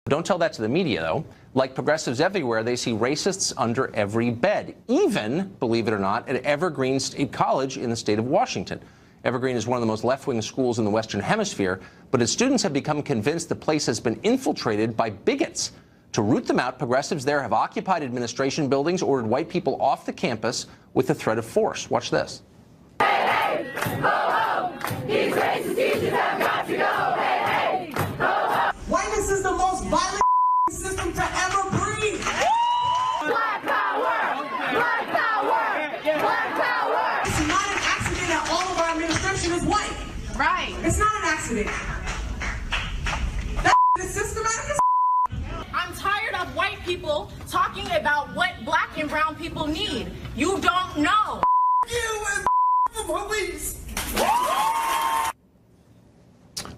Don't tell that to the media, though. Like progressives everywhere, they see racists under every bed, even, believe it or not, at Evergreen State College in the state of Washington. Evergreen is one of the most left-wing schools in the Western Hemisphere, but its students have become convinced the place has been infiltrated by bigots. To root them out, progressives there have occupied administration buildings, ordered white people off the campus with the threat of force. Watch this. Hey, hey, ho, ho. These racist teachers have got to go. Hey, hey, ho, ho. Whiteness is the most violent system to ever breathe. Black power! Black power! Black power! It's not an accident that all of our administration is white. Right. It's not an accident. That is systematic as I'm tired of white people talking about what black and brown people need. You don't know. you and the police.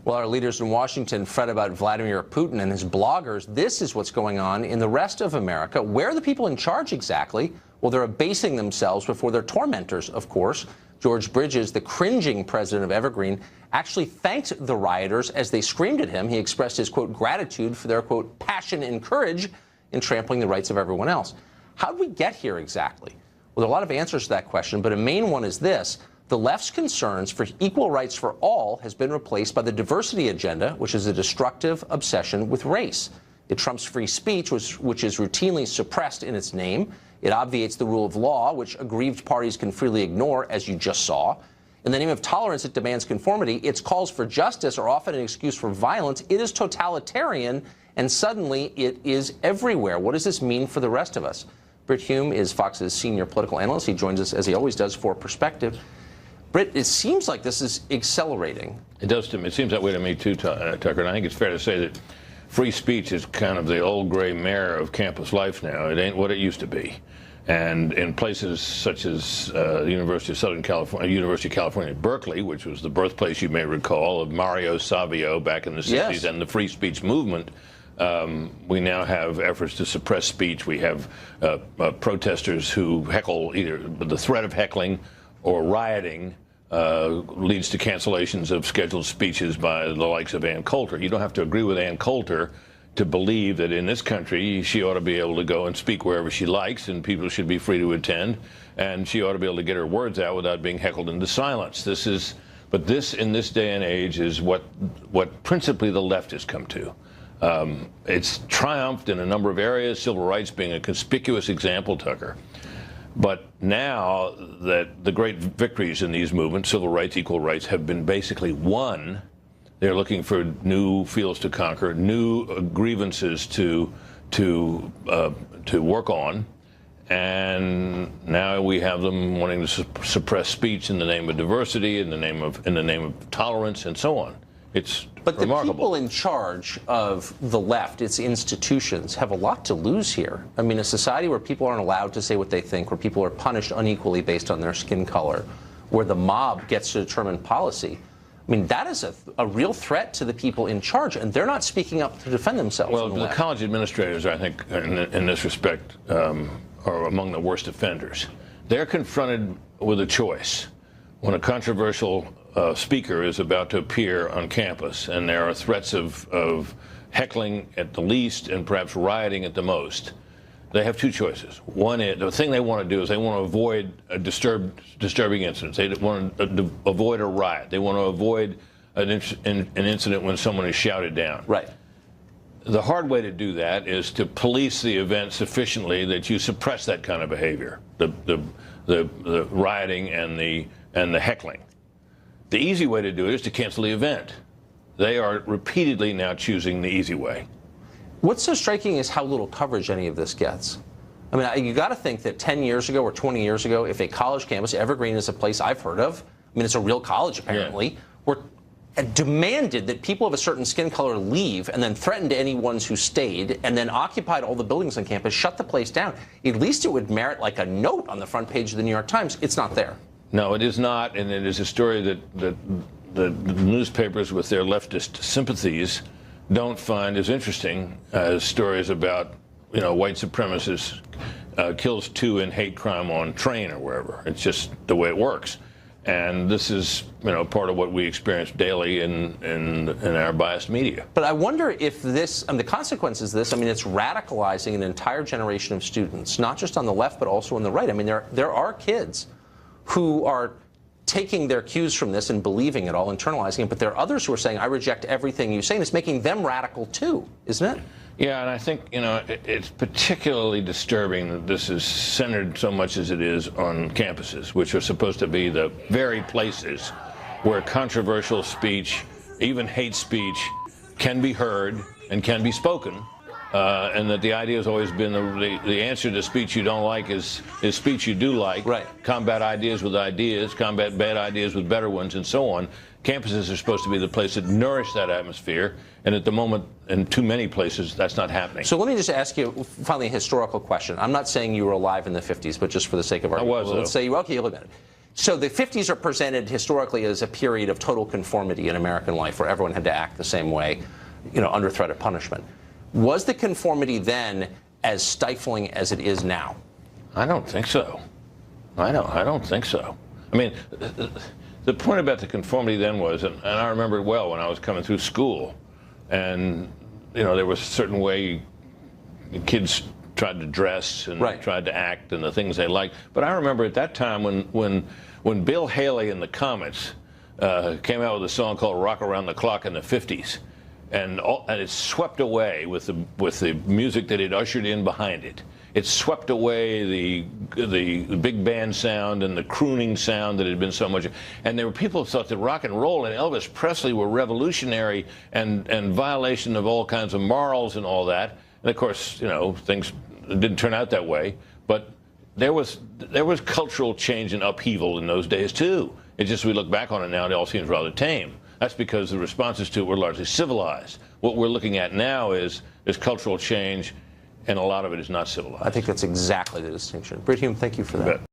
While our leaders in Washington fret about Vladimir Putin and his bloggers, this is what's going on in the rest of America. Where are the people in charge exactly? Well, they're abasing themselves before their tormentors, of course. George Bridges, the cringing president of Evergreen, actually thanked the rioters as they screamed at him. He expressed his, quote, gratitude for their, quote, passion and courage in trampling the rights of everyone else. How did we get here exactly? Well, there are a lot of answers to that question, but a main one is this. The left's concerns for equal rights for all has been replaced by the diversity agenda, which is a destructive obsession with race. It trumps free speech, which is routinely suppressed in its name. It obviates the rule of law, which aggrieved parties can freely ignore, as you just saw. In the name of tolerance, it demands conformity. Its calls for justice are often an excuse for violence. It is totalitarian, and suddenly it is everywhere. What does this mean for the rest of us? Britt Hume is Fox's senior political analyst. He joins us, as he always does, for Perspective. Britt, it seems like this is accelerating. It does to me. It seems that way to me, too, Tucker. And I think it's fair to say that free speech is kind of the old gray mare of campus life now. It ain't what it used to be. And in places such as University of Southern California, University of California at Berkeley, which was the birthplace, you may recall, of Mario Savio back in the 60s, yes, and the free speech movement, we now have efforts to suppress speech. We have protesters who heckle, either the threat of heckling or rioting leads to cancellations of scheduled speeches by the likes of Ann Coulter. You don't have to agree with Ann Coulter to believe that in this country she ought to be able to go and speak wherever she likes, and people should be free to attend, and she ought to be able to get her words out without being heckled into silence. But this in this day and age is what principally the left has come to. It's triumphed in a number of areas, civil rights being a conspicuous example, Tucker. But now that the great victories in these movements, civil rights, equal rights, have been basically won, they're looking for new fields to conquer, new grievances to work on, and now we have them wanting to suppress speech in the name of diversity, in the name of tolerance, and so on. It's remarkable. The people in charge of the left, its institutions, have a lot to lose here. I mean, a society where people aren't allowed to say what they think, where people are punished unequally based on their skin color, where the mob gets to determine policy. I mean, that is a real threat to the people in charge, and they're not speaking up to defend themselves. Well, the college administrators, I think, in this respect, are among the worst offenders. They're confronted with a choice. When a controversial speaker is about to appear on campus, and there are threats of heckling at the least and perhaps rioting at the most, they have two choices. One is, the thing they want to do is they want to avoid disturbing incidents. They want to avoid a riot. They want to avoid an incident when someone is shouted down. Right. The hard way to do that is to police the event sufficiently that you suppress that kind of behavior, the rioting and the heckling. The easy way to do it is to cancel the event. They are repeatedly now choosing the easy way. What's so striking is how little coverage any of this gets. I mean, you got to think that 10 years ago or 20 years ago, if a college campus, Evergreen is a place I've heard of, I mean, it's a real college apparently, were demanded that people of a certain skin color leave and then threatened anyone who stayed and then occupied all the buildings on campus, shut the place down. At least it would merit like a note on the front page of the New York Times. It's not there. No, it is not, and it is a story that the newspapers with their leftist sympathies don't find as interesting as stories about, white supremacists kills 2 in hate crime on train or wherever. It's just the way it works. And this is, part of what we experience daily in our biased media. But I wonder if this, the consequences of this, it's radicalizing an entire generation of students, not just on the left, but also on the right. There are kids who are taking their cues from this and believing it all, internalizing it, but there are others who are saying, I reject everything you say, and it's making them radical too, isn't it? Yeah, and I think, it's particularly disturbing that this is centered so much as it is on campuses, which are supposed to be the very places where controversial speech, even hate speech, can be heard and can be spoken. And that the idea has always been the answer to speech you don't like is speech you do like. Right. Combat ideas with ideas, combat bad ideas with better ones, and so on. Campuses are supposed to be the place that nourish that atmosphere, and at the moment, in too many places, that's not happening. So let me just ask you, finally, a historical question. I'm not saying you were alive in the 50s, but just for the sake of argument. I was, let's say okay, you'll admit it. So the 50s are presented historically as a period of total conformity in American life, where everyone had to act the same way, under threat of punishment. Was the conformity then as stifling as it is now? I don't think so. I don't think so. The point about the conformity then was, and I remember it well when I was coming through school, and there was a certain way kids tried to dress and right. tried to act and the things they liked. But I remember at that time when Bill Haley and the Comets came out with a song called "Rock Around the Clock" in the 50s. And it swept away with the music that it ushered in behind it. It swept away the big band sound and the crooning sound that had been so much. And there were people who thought that rock and roll and Elvis Presley were revolutionary and violation of all kinds of morals and all that. And of course, things didn't turn out that way. But there was cultural change and upheaval in those days too. It's just we look back on it now, it all seems rather tame. That's because the responses to it were largely civilized. What we're looking at now is cultural change, and a lot of it is not civilized. I think that's exactly the distinction. Britt Hume, thank you for that.